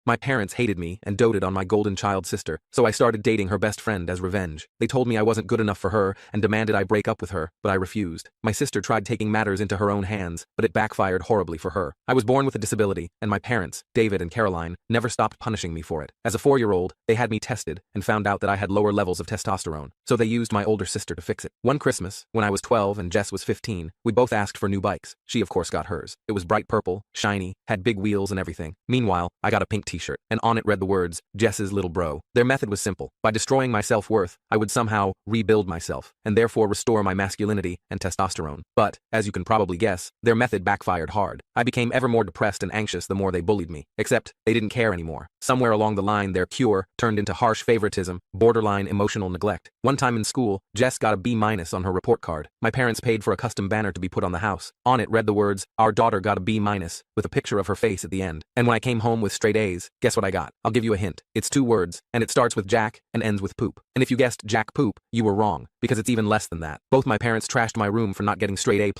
My parents hated me and doted on my golden child sister, so I started dating her best friend as revenge. They told me I wasn't good enough for her and demanded I break up with her, but I refused. My sister tried taking matters into her own hands, but it backfired horribly for her. I was born with a disability, and my parents, David and Caroline, never stopped punishing me for it. As a 4-year-old, they had me tested and found out that I had lower levels of testosterone, so they used my older sister to fix it. One Christmas, when I was 12 and Jess was 15, we both asked for new bikes. She of course got hers. It was bright purple, shiny, had big wheels and everything. Meanwhile, I got a pink t-shirt, and on it read the words, Jess's little bro. Their method was simple. By destroying my self-worth, I would somehow rebuild myself, and therefore restore my masculinity and testosterone. But, as you can probably guess, their method backfired hard. I became ever more depressed and anxious the more they bullied me. Except, they didn't care anymore. Somewhere along the line, their cure turned into harsh favoritism, borderline emotional neglect. One time in school, Jess got a B- on her report card. My parents paid for a custom banner to be put on the house. On it read the words, "Our daughter got a B-" with a picture of her face at the end. And when I came home with straight A's, guess what I got? I'll give you a hint. It's 2 words, and it starts with Jack and ends with poop. And if you guessed Jack Poop, you were wrong, because it's even less than that. Both my parents trashed my room for not getting straight A+.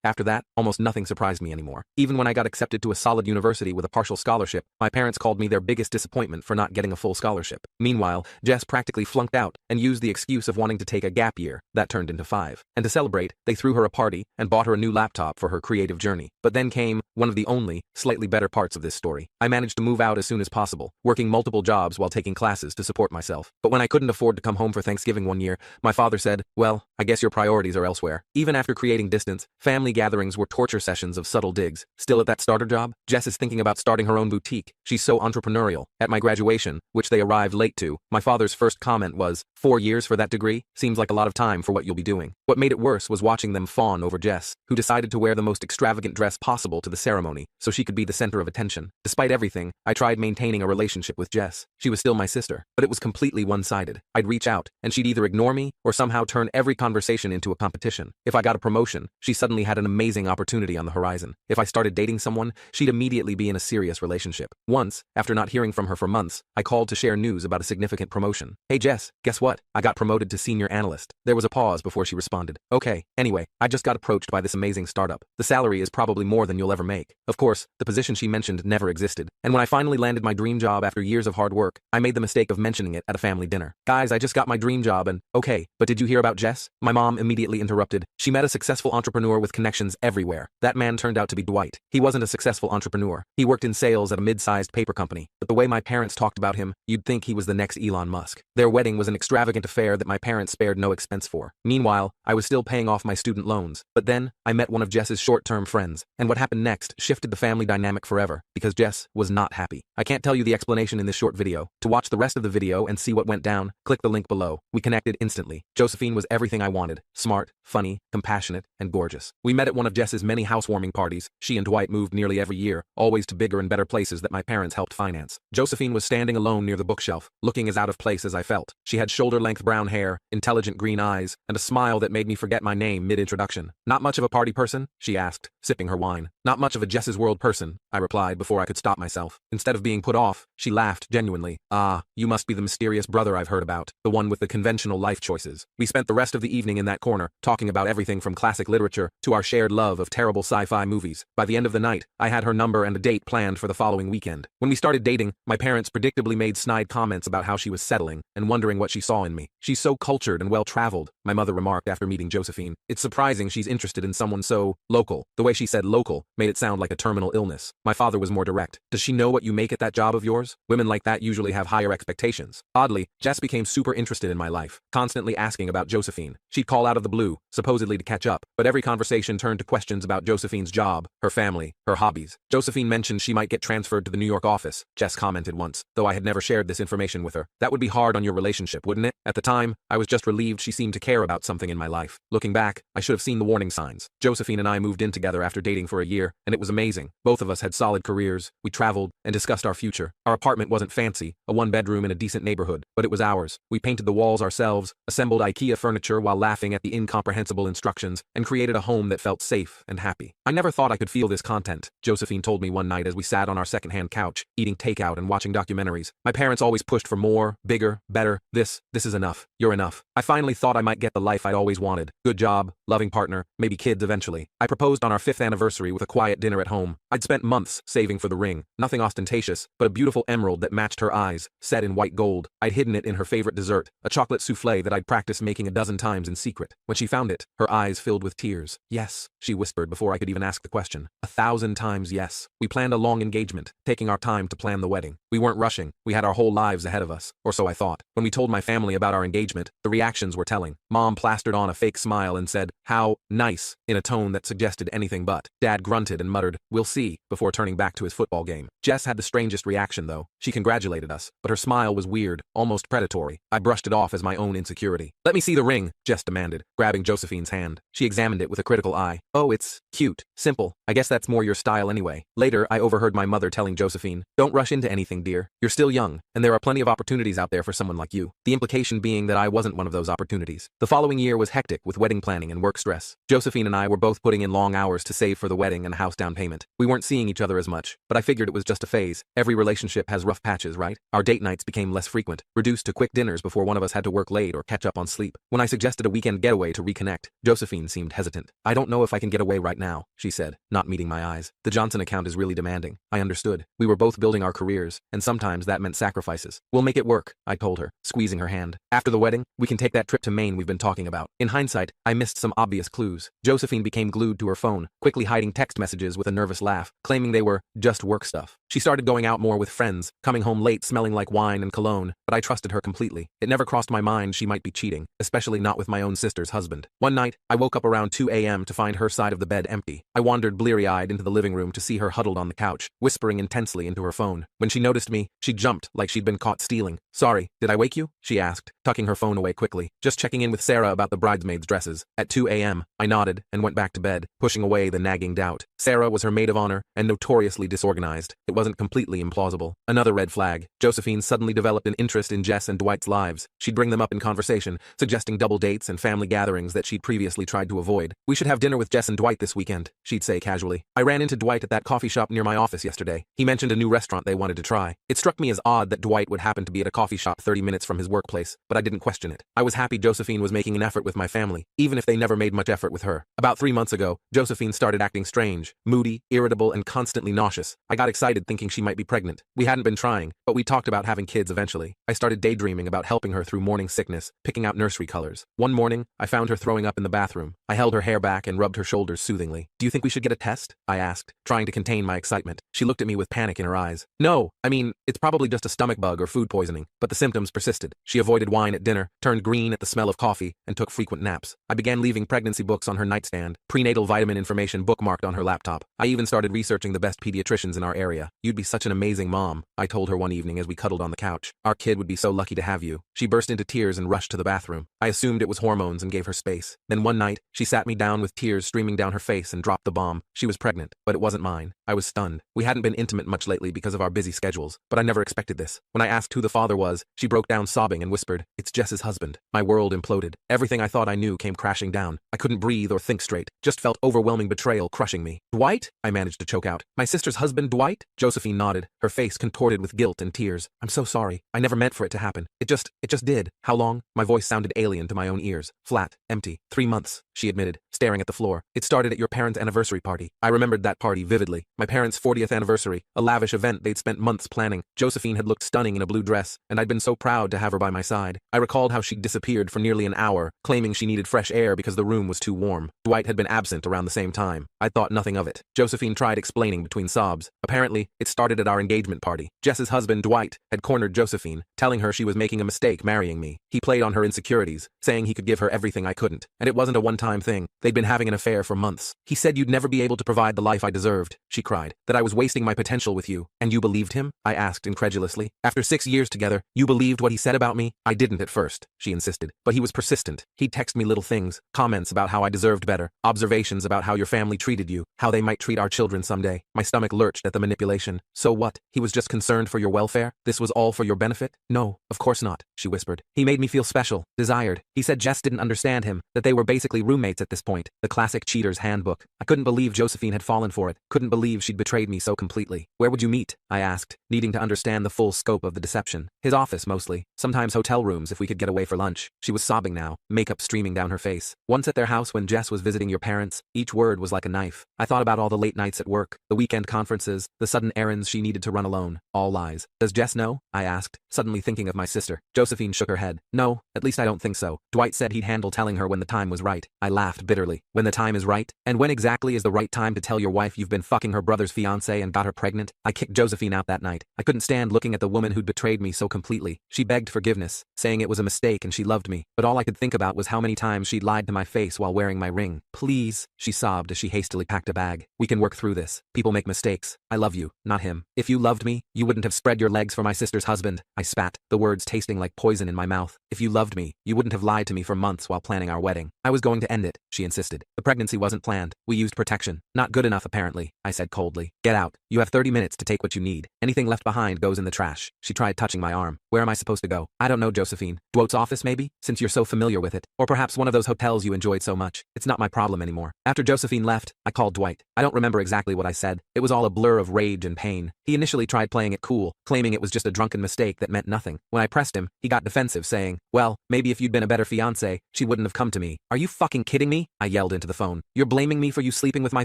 After that, almost nothing surprised me anymore. Even when I got accepted to a solid university with a partial scholarship, my parents called me their biggest disappointment for not getting a full scholarship. Meanwhile, Jess practically flunked out and used the excuse of wanting to take a gap year. That turned into 5. And to celebrate, they threw her a party and bought her a new laptop for her creative journey. But then came one of the only, slightly better parts of this story. I managed to move out as soon as possible, working multiple jobs while taking classes to support myself. But when I couldn't afford to come home for Thanksgiving one year, my father said, "Well, I guess your priorities are elsewhere." Even after creating distance, family gatherings were torture sessions of subtle digs. Still at that starter job? Jess is thinking about starting her own boutique. She's so entrepreneurial. At my graduation, which they arrived late to, my father's first comment was, "4 years for that degree? Seems like a lot of time for what you'll be doing." What made it worse was watching them fawn over Jess, who decided to wear the most extravagant dress possible to the ceremony, so she could be the center of attention. Despite everything, I tried maintaining a relationship with Jess. She was still my sister, but it was completely one-sided. I'd reach out, and she'd either ignore me or somehow turn every conversation into a competition. If I got a promotion, she suddenly had an amazing opportunity on the horizon. If I started dating someone, she'd immediately be in a serious relationship. Once, after not hearing from her for months, I called to share news about a significant promotion. "Hey Jess, guess what? I got promoted to senior analyst." There was a pause before she responded. "Okay, anyway, I just got approached by this amazing startup. The salary is probably more than you'll ever make." Of course, the position she mentioned never existed. And when I finally landed my dream job after years of hard work, I made the mistake of mentioning it at a family dinner. "Guys, I just got my dream job and, okay, but did you hear about Jess?" My mom immediately interrupted. "She met a successful entrepreneur with connections everywhere. That man turned out to be Dwight. He wasn't a successful entrepreneur. He worked in sales at a mid-sized paper company. But the way my parents talked about him, you'd think he was the next Elon Musk. Their wedding was an extravagant affair that my parents spared no expense for. Meanwhile, I was still paying off my student loans. But then, I met one of Jess's short-term friends, and what happened next shifted the family dynamic forever, because Jess was not happy. I can't tell you the explanation in this short video. To watch the rest of the video and see what went down, click the link below. We connected instantly. Josephine was everything I wanted. Smart, funny, compassionate, and gorgeous. We met at one of Jess's many housewarming parties. She and Dwight moved nearly every year, always to bigger and better places that my parents helped finance. Josephine was standing alone near the bookshelf, looking as out of place as I felt. She had shoulder-length brown hair, intelligent green eyes, and a smile that made me forget my name mid-introduction. "Not much of a party person?" she asked, sipping her wine. "Not much of a Jess's World person," I replied before I could stop myself. Instead of being put off, she laughed genuinely. "Ah, you must be the mysterious brother I've heard about, the one with the conventional life choices." We spent the rest of the evening in that corner, talking about everything from classic literature to our shared love of terrible sci-fi movies. By the end of the night, I had her number and a date planned for the following weekend. When we started dating, my parents predictably made snide comments about how she was settling and wondering what she saw in me. "She's so cultured and well-traveled," my mother remarked after meeting Josephine. "It's surprising she's interested in someone so local." The way she said local made it sound like a terminal illness. My father was more direct. "Does she know what you make at that job of yours? Women like that usually have higher expectations." Oddly, Jess became super interested in my life, constantly asking about Josephine. She'd call out of the blue, supposedly to catch up, but every conversation turned to questions about Josephine's job, her family, her hobbies. Josephine mentioned she might get transferred to the New York office, Jess commented once, though I had never shared this information with her. "That would be hard on your relationship, wouldn't it?" At the time, I was just relieved she seemed to care about something in my life. Looking back, I should have seen the warning signs. Josephine and I moved in together after dating for a year, and it was amazing. Both of us had solid careers, we traveled, and discussed our future. Our apartment wasn't fancy, a one-bedroom in a decent neighborhood, but it was ours. We painted the walls ourselves, assembled IKEA furniture while laughing at the incomprehensible instructions, and created a home that felt safe and happy. I never thought I could feel this content, Josephine told me one night as we sat on our secondhand couch, eating takeout and watching documentaries. My parents always pushed for more, bigger, better. This is enough. You're enough. I finally thought I might get the life I'd always wanted. Good job, loving partner, maybe kids eventually. I proposed on our 5th anniversary with a quiet dinner at home. I'd spent months saving for the ring. Nothing ostentatious, but a beautiful emerald that matched her eyes, set in white gold. I'd hidden it in her favorite dessert, a chocolate souffle that I'd practiced making a dozen times in secret. When she found it, her eyes filled with tears. Yes, she whispered before I could even ask the question. 1,000 times yes. We planned a long engagement, taking our time to plan the wedding. We weren't rushing. We had our whole lives ahead of us, or so I thought. When we told my family about our engagement, the reactions were telling. Mom plastered on a fake smile and said, "How nice," in a tone that suggested anything but. Dad grunted and muttered, "We'll see," before turning back to his football game. Jess had the strangest reaction though. She congratulated us, but her smile was weird, almost predatory. I brushed it off as my own insecurity. "Let me see the ring," Jess demanded, grabbing Josephine's hand. She examined it with a critical eye. "Oh, it's cute, simple. I guess that's more your style anyway." Later, I overheard my mother telling Josephine, "Don't rush into anything, dear. You're still young, and there are plenty of opportunities out there for someone like you." The implication being that I wasn't one of those opportunities. The following year was hectic with wedding planning and work stress. Josephine and I were both putting in long hours to save for the wedding and a house down payment. We weren't seeing each other as much, but I figured it was just a phase. Every relationship has rough patches, right? Our date nights became less frequent, reduced to quick dinners before one of us had to work late or catch up on sleep. When I suggested a weekend getaway to reconnect, Josephine seemed hesitant. "I don't know if I can get away right now," she said, not meeting my eyes. "The Johnson account is really demanding." I understood. We were both building our careers, and sometimes that meant sacrifices. "We'll make it work," I told her, squeezing her hand. "After the wedding, we can take that trip to Maine we've been talking about." In hindsight, I missed some obvious clues. Josephine became glued to her phone, quickly hiding text messages with a nervous laugh, claiming they were just work stuff. She started going out more with friends, coming home late smelling like wine and cologne, but I trusted her completely. It never crossed my mind she might be cheating, especially not with my own sister's husband. One night, I woke up around 2 a.m. to find her side of the bed empty. I wandered bleary-eyed into the living room to see her huddled on the couch, whispering intensely into her phone. When she noticed me, she jumped like she'd been caught stealing. "Sorry, did I wake you?" she asked, tucking her phone away quickly. "Just checking in with Sarah about the bridesmaids' dresses." At 2 a.m., I nodded and went back to bed, pushing away the nagging doubt. Sarah was her maid of honor and notoriously disorganized. It wasn't completely implausible. Another red flag. Josephine suddenly developed an interest in Jess and Dwight's lives. She'd bring them up in conversation, suggesting double dates and family gatherings that she'd previously tried to avoid. "We should have dinner with Jess and Dwight this weekend," she'd say casually. "I ran into Dwight at that coffee shop near my office yesterday. He mentioned a new restaurant they wanted to try." It struck me as odd that Dwight would happen to be at a coffee shop 30 minutes from his workplace, but I didn't question it. I was happy Josephine was making an effort with my family, even if they never made much effort with her. About 3 months ago, Josephine started acting strange, moody, irritable, and constantly nauseous. I got excited thinking she might be pregnant. We hadn't been trying, but we talked about having kids eventually. I started daydreaming about helping her through morning sickness, picking out nursery colors. One morning, I found her throwing up in the bathroom. I held her hair back and rubbed her shoulders soothingly. "Do you think we should get a test?" I asked, trying to contain my excitement. She looked at me with panic in her eyes. "No, I mean, it's probably just a stomach bug or food poisoning," but the symptoms persisted. She avoided wine at dinner, turned green at the smell of coffee, and took frequent naps. I began leaving pregnancy books on her nightstand, prenatal vitamin information bookmarked on her laptop. I even started researching the best pediatricians in our area. "You'd be such an amazing mom," I told her one evening as we cuddled on the couch. "Our kid would be so lucky to have you." She burst into tears and rushed to the bathroom. I assumed it was hormones and gave her space. Then one night, she sat me down with tears streaming down her face and dropped the bomb. She was pregnant, but it wasn't mine. I was stunned. We hadn't been intimate much lately because of our busy schedules, but I never expected this. When I asked who the father was, she broke down sobbing and whispered, "It's Jess's husband." My world imploded. Everything I thought I knew came crashing down. I couldn't breathe or think straight, just felt overwhelming betrayal crushing me. "Dwight?" I managed to choke out. "My sister's husband, Dwight?" Josephine nodded, her face contorted with guilt and tears. "I'm so sorry. I never meant for it to happen. It just did." "How long?" My voice sounded alien to my own ears. Flat, empty. 3 months, she admitted, staring at the floor. "It started at your parents' anniversary party." I remembered that party vividly. My parents' 40th anniversary, a lavish event they'd spent months planning. Josephine had looked stunning in a blue dress, and I'd been so proud to have her by my side. I recalled how she'd disappeared for nearly an hour, claiming she needed fresh air because the room was too warm. Dwight had been absent around the same time. I thought nothing of it. Josephine tried explaining between sobs. Apparently, it started at our engagement party. Jess's husband, Dwight, had cornered Josephine, telling her she was making a mistake marrying me. He played on her insecurities, saying he could give her everything I couldn't. And it wasn't a one-time thing. They'd been having an affair for months. "He said you'd never be able to provide the life I deserved," she cried. "That I was wasting my potential with you. And you believed him?" I asked incredulously. "After 6 years together, you believed what he said about me?" "I didn't at first," she insisted. "But he was persistent. He'd text me little things, comments about how I deserved better, observations about how your family treated you, how they might treat our children someday." My stomach lurched at the manipulation. "So what? He was just concerned for your welfare? This was all for your benefit?" "No, of course not," she whispered. "He made me feel special, desired. He said Jess Jess didn't understand him, that they were basically roommates at this point, the classic cheater's handbook. I couldn't believe Josephine had fallen for it, couldn't believe she'd betrayed me so completely. Where would you meet? I asked, needing to understand the full scope of the deception. His office mostly, sometimes hotel rooms if we could get away for lunch. She was sobbing now, makeup streaming down her face. Once at their house when Jess was visiting your parents, each word was like a knife. I thought about all the late nights at work, the weekend conferences, the sudden errands she needed to run alone. All lies. Does Jess know? I asked, suddenly thinking of my sister. Josephine shook her head. No, at least I don't think so. Dwight said he'd handle telling her when the time was right. I laughed bitterly. When the time is right? And when exactly is the right time to tell your wife you've been fucking her brother's fiancé and got her pregnant? I kicked Josephine out that night. I couldn't stand looking at the woman who'd betrayed me so completely. She begged forgiveness, saying it was a mistake and she loved me, but all I could think about was how many times she'd lied to my face while wearing my ring. Please, she sobbed as she hastily packed a bag. We can work through this. People make mistakes. I love you, not him. If you loved me, you wouldn't have spread your legs for my sister's husband. I spat, the words tasting like poison in my mouth. If you loved me, you wouldn't have lied to me for months while planning our wedding. I was going to end it, she insisted. The pregnancy wasn't planned. We used protection. Not good enough apparently, I said coldly. Get out. You have 30 minutes to take what you need. Anything left behind goes in the trash. She tried touching my arm. Where am I supposed to go? I don't know, Josephine. Dwight's office maybe? Since you're so familiar with it. Or perhaps one of those hotels you enjoyed so much. It's not my problem anymore. After Josephine left, I called Dwight. I don't remember exactly what I said. It was all a blur of rage and pain. He initially tried playing it cool, claiming it was just a drunken mistake that meant nothing. When I pressed him, he got defensive, saying, well, maybe if you'd been a better fiancé, she wouldn't have come to me. Are you fucking kidding me? I yelled into the phone. You're blaming me for you sleeping with my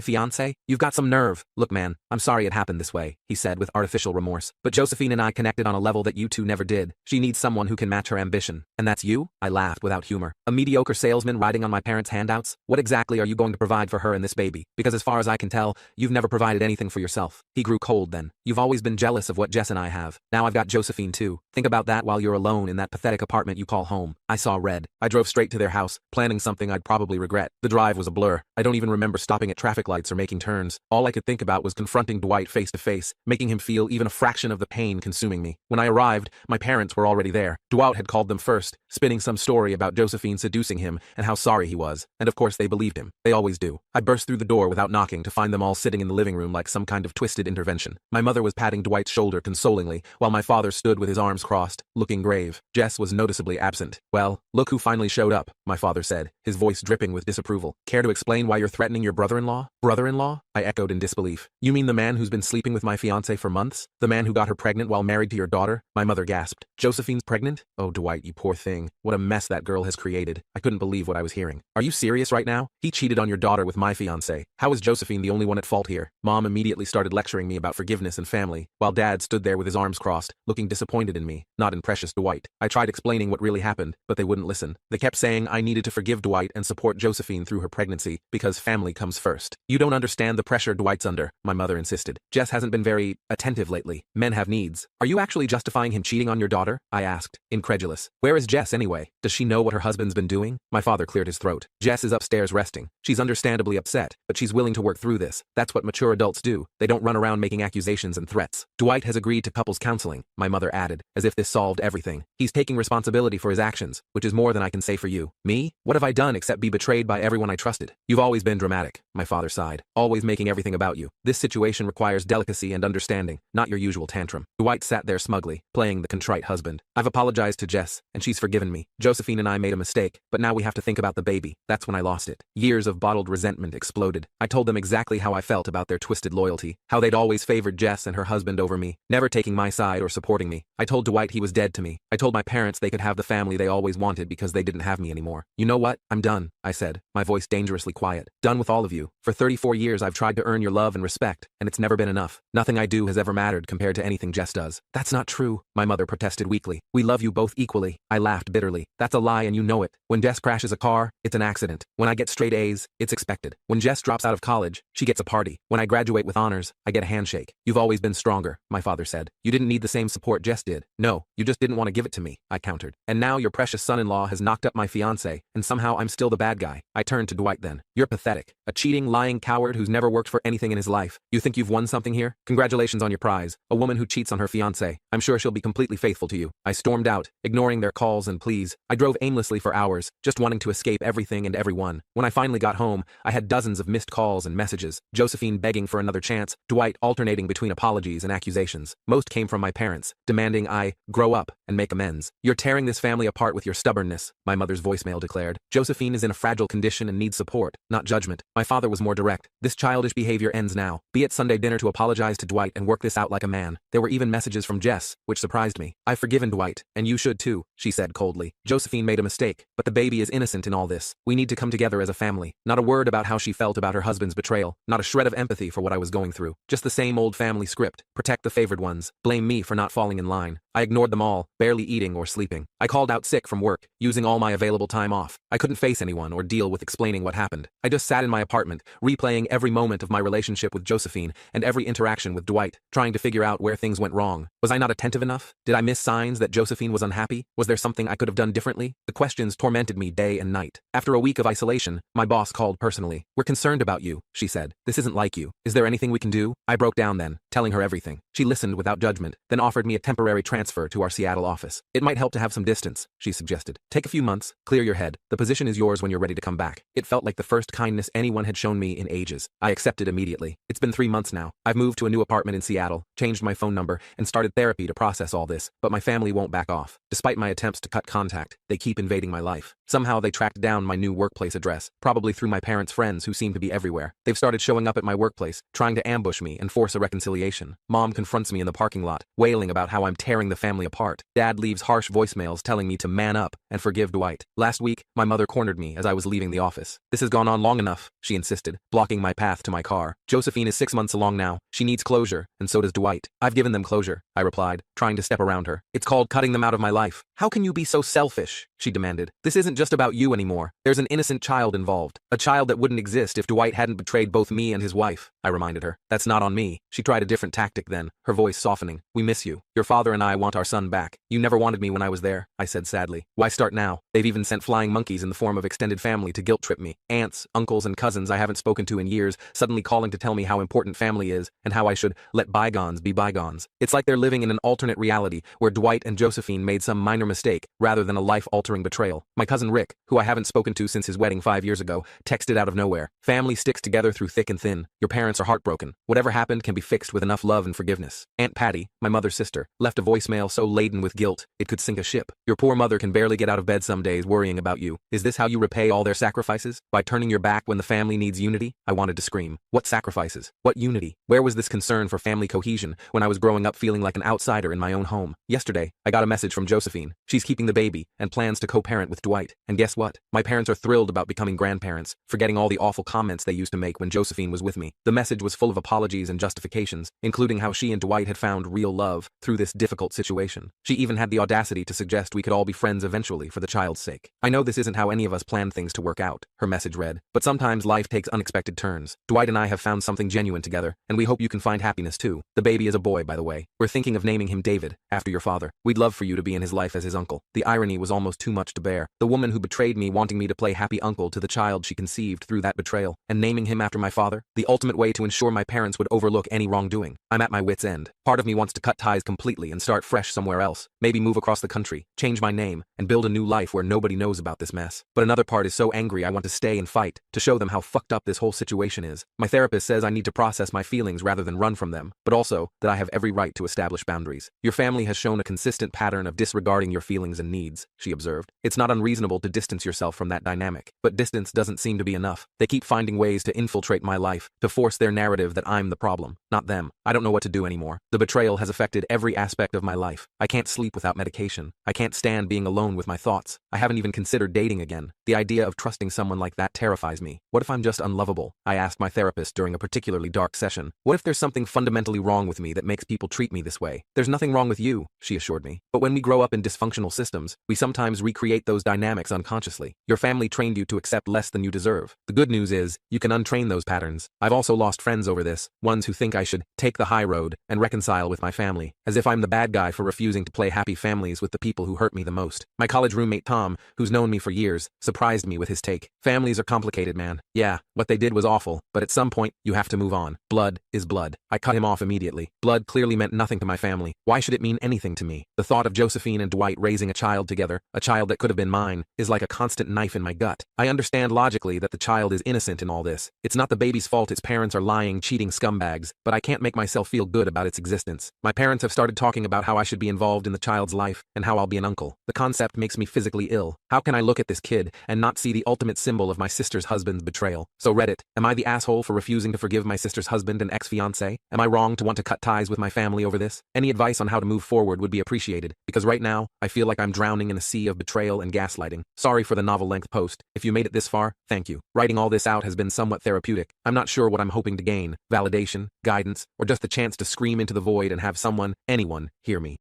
fiancé? You've got some nerve. Look man, I'm sorry it happened this way, he said with artificial remorse. But Josephine and I connected on a level that you two never did. She needs someone who can match her ambition. And that's you? I laughed without humor. A mediocre salesman riding on my parents' handouts? What exactly are you going to provide for her and this baby? Because as far as I can tell, you've never provided anything for yourself. He grew cold then. You've always been jealous of what Jess and I have. Now I've got Josephine too. Think about that while you're alone in that pathetic apartment you call home. I saw red. I drove straight to their house, planning something I'd probably regret. The drive was a blur. I don't even remember stopping at traffic lights or making turns. All I could think about was confronting Dwight face to face, making him feel even a fraction of the pain consuming me. When I arrived, my parents were already there. Dwight had called them first, spinning some story about Josephine seducing him and how sorry he was. And of course they believed him. They always do. I burst through the door without knocking to find them all sitting in the living room like some kind of twisted intervention. My mother was patting Dwight's shoulder consolingly, while my father stood with his arms crossed, looking grave. Jess was noticeably absent. Well, look who finally showed up, my father said, his voice dripping with disapproval. Care to explain why you're threatening your brother-in-law? Brother-in-law? I echoed in disbelief. You mean the man who's been sleeping with my fiancée for months? The man who got her pregnant while married to your daughter? My mother gasped. Josephine's pregnant? Oh, Dwight, you poor thing. What a mess that girl has created. I couldn't believe what I was hearing. Are you serious right now? He cheated on your daughter with my fiancé. How is Josephine the only one at fault here? Mom immediately started lecturing me about forgiveness and family, while Dad stood there with his arms crossed, looking disappointed in me, not in precious Dwight. I tried explaining what really happened, but they wouldn't listen. They kept saying I needed to forgive Dwight and support Josephine through her pregnancy, because family comes first. You don't understand the pressure Dwight's under, my mother insisted. Jess hasn't been very attentive lately. Men have needs. Are you actually justifying him cheating on your daughter? I asked, incredulous. Where is Jess anyway? Does she know what her husband's been doing? My father cleared his throat. Jess is upstairs resting. She's understandably upset, but she's willing to work through this. That's what mature adults do. They don't run around making accusations and threats. Dwight has agreed to couples counseling, my mother added, as if this solved everything. He's taking responsibility for his actions, which is more than I can say for you. Me? What have I done except be betrayed by everyone I trusted? You've always been dramatic, my father sighed, always making everything about you. This situation requires delicacy and understanding, not your usual tantrum. Dwight sat there smugly, playing the contrite husband. I've apologized to Jess, and she's forgiven me. Josephine and I made a mistake, but now we have to think about the baby. That's when I lost it. Years of bottled resentment exploded. I told them exactly how I felt about their twisted loyalty, how they'd always favored Jess and her husband over me, never taking my side or supporting me. I told Dwight he was dead to me. I told my parents they could have the family they always wanted because they didn't have me anymore. You know what? I'm done, I said, my voice dangerously quiet. Done with all of you. For 34 years I've tried to earn your love and respect, and it's never been enough. Nothing I do has ever mattered compared to anything Jess does. That's not true, my mother protested weakly. We love you both equally. I laughed bitterly. That's a lie and you know it. When Jess crashes a car, it's an accident. When I get straight A's, it's expected. When Jess drops out of college, she gets a party. When I graduate with honors, I get a handshake. You've always been stronger, my father said. You didn't need the same support Jess did. No, you just didn't want to give it to me, I countered. And now your precious son-in-law has knocked up my fiancé, and somehow I'm still the bad guy. I turned to Dwight then. You're pathetic. A cheating, lying coward who's never worked for anything in his life. You think you've won something here? Congratulations on your prize. A woman who cheats on her fiancé. I'm sure she'll be completely faithful to you. I stormed out, ignoring their calls and pleas. I drove aimlessly for hours, just wanting to escape everything and everyone. When I finally got home, I had dozens of missed calls and messages. Josephine begging for another chance, Dwight alternating between apologies and accusations. Most came from my parents, demanding I grow up, and make amends. You're tearing this family apart with your stubbornness, my mother's voicemail declared. Josephine is in a fragile condition and needs support, not judgment. My father was more direct. This childish behavior ends now. Be at Sunday dinner to apologize to Dwight and work this out like a man. There were even messages from Jess, which surprised me. I've forgiven Dwight, and you should too, she said coldly. Josephine made a mistake, but the baby is innocent in all this. We need to come together as a family. Not a word about how she felt about her husband's betrayal, not a shred of empathy for what I was going through. Just the same old family script. Protect the favored ones. Blame me for not falling in line. I ignored them all, barely eating or sleeping. I called out sick from work, using all my available time off. I couldn't face anyone or deal with explaining what happened. I just sat in my apartment, replaying every moment of my relationship with Josephine and every interaction with Dwight, trying to figure out where things went wrong. Was I not attentive enough? Did I miss signs that Josephine was unhappy? Was there something I could have done differently? The questions tormented me day and night. After a week of isolation, my boss called personally. We're concerned about you, she said. This isn't like you. Is there anything we can do? I broke down then, telling her everything. She listened without judgment, then offered me a temporary transfer to our Seattle office. It might help to have some distance, she suggested. Take a few months, clear your head. The position is yours when you're ready to come back. It felt like the first kindness anyone had shown me in ages. I accepted immediately. It's been 3 months now. I've moved to a new apartment in Seattle, changed my phone number, and started therapy to process all this, but my family won't back off. Despite my attempts to cut contact, they keep invading my life. Somehow they tracked down my new workplace address, probably through my parents' friends who seem to be everywhere. They've started showing up at my workplace, trying to ambush me and force a reconciliation. Mom confronts me in the parking lot, wailing about how I'm tearing the family apart. Dad leaves harsh voicemails telling me to man up and forgive Dwight. Last week, my mother cornered me as I was leaving the office. This has gone on long enough, she insisted, blocking my path to my car. Josephine is 6 months along now. She needs closure, and so does Dwight. I've given them closure, I replied, trying to step around her. It's called cutting them out of my life. How can you be so selfish? She demanded. This isn't just about you anymore. There's an innocent child involved. A child that wouldn't exist if Dwight hadn't betrayed both me and his wife, I reminded her. That's not on me. She tried a different tactic then, her voice softening. We miss you. Your father and I want our son back. You never wanted me when I was there, I said sadly. Why start now? They've even sent flying monkeys in the form of extended family to guilt trip me. Aunts, uncles, and cousins I haven't spoken to in years, suddenly calling to tell me how important family is and how I should let bygones be bygones. It's like they're living in an alternate reality where Dwight and Josephine made some minor mistake rather than a life-altering betrayal. My cousin Rick, who I haven't spoken to since his wedding 5 years ago, texted out of nowhere. Family sticks together through thick and thin. Your parents are heartbroken. Whatever happened can be fixed with enough love and forgiveness. Aunt Patty, my mother's sister, left a voicemail so laden with guilt it could sink a ship. Your poor mother can barely get out of bed some days worrying about you. Is this how you repay all their sacrifices? By turning your back when the family needs unity? I wanted to scream. What sacrifices? What unity? Where was this concern for family cohesion when I was growing up feeling like an outsider in my own home? Yesterday, I got a message from Josephine. She's keeping the baby and plans to co-parent with Dwight. And guess what? My parents are thrilled about becoming grandparents, forgetting all the awful comments they used to make when Josephine was with me. The message was full of apologies and justifications, including how she and Dwight had found real love through this difficult situation. She even had the audacity to suggest we could all be friends eventually for the child's sake. I know this isn't how any of us planned things to work out, her message read, but sometimes life takes unexpected turns. Dwight and I have found something genuine together, and we hope you can find happiness too. The baby is a boy, by the way. We're thinking of naming him David, after your father. We'd love for you to be in his life as his uncle. The irony was almost too much to bear. The woman who betrayed me wanting me to play happy uncle to the child she conceived through that betrayal, and naming him after my father, the ultimate way to ensure my parents would overlook any wrongdoing. I'm at my wit's end. Part of me wants to cut ties completely and start fresh somewhere else, maybe move across the country, change my name, and build a new life where nobody knows about this mess. But another part is so angry I want to stay and fight, to show them how fucked up this whole situation is. My therapist says I need to process my feelings rather than run from them, but also that I have every right to establish boundaries. Your family has shown a consistent pattern of disregarding your feelings and needs, she observed. It's not unreasonable to distance yourself from that dynamic, but distance doesn't seem to be enough. They keep finding ways to infiltrate my life, to force their narrative that I'm the problem, not them. I don't know what to do anymore. The betrayal has affected every aspect of my life. I can't sleep without medication. I can't stand being alone with my thoughts. I haven't even considered dating again. The idea of trusting someone like that terrifies me. What if I'm just unlovable? I asked my therapist during a particularly dark session. What if there's something fundamentally wrong with me that makes people treat me this way? There's nothing wrong with you, she assured me. But when we grow up in dysfunctional systems, we sometimes recreate those dynamics unconsciously. Your family trained you to accept less than you deserve. The good news is, you can untrain those patterns. I've also lost friends over this, ones who think I should take the high road and reconcile with my family, as if I'm the bad guy for refusing to play happy families with the people who hurt me the most. My college roommate Tom, who's known me for years, surprised me with his take. Families are complicated, man. Yeah, what they did was awful, but at some point, you have to move on. Blood is blood. I cut him off immediately. Blood clearly meant nothing to my family. Why should it mean anything to me? The thought of Josephine and Dwight raising a child together, a child that could have been mine, is like a constant knife in my gut. I understand logically that the child is innocent in all this. It's not the baby's fault its parents are lying, cheating scumbags, but I can't make myself feel good about its existence. My parents have started talking about how I should be involved in the child's life and how I'll be an uncle. The concept makes me physically ill. How can I look at this kid and not see the ultimate symbol of my sister's husband's betrayal? So Reddit, am I the asshole for refusing to forgive my sister's husband and ex-fiancé? Am I wrong to want to cut ties with my family over this? Any advice on how to move forward would be appreciated, because right now, I feel like I'm drowning in a sea of betrayal and gaslighting. Sorry for the novel-length post. If you made it this far, thank you. Writing all this out has been somewhat therapeutic. I'm not sure what I'm hoping to gain: validation, guidance, or just the chance to scream into the void and have someone, anyone, hear me.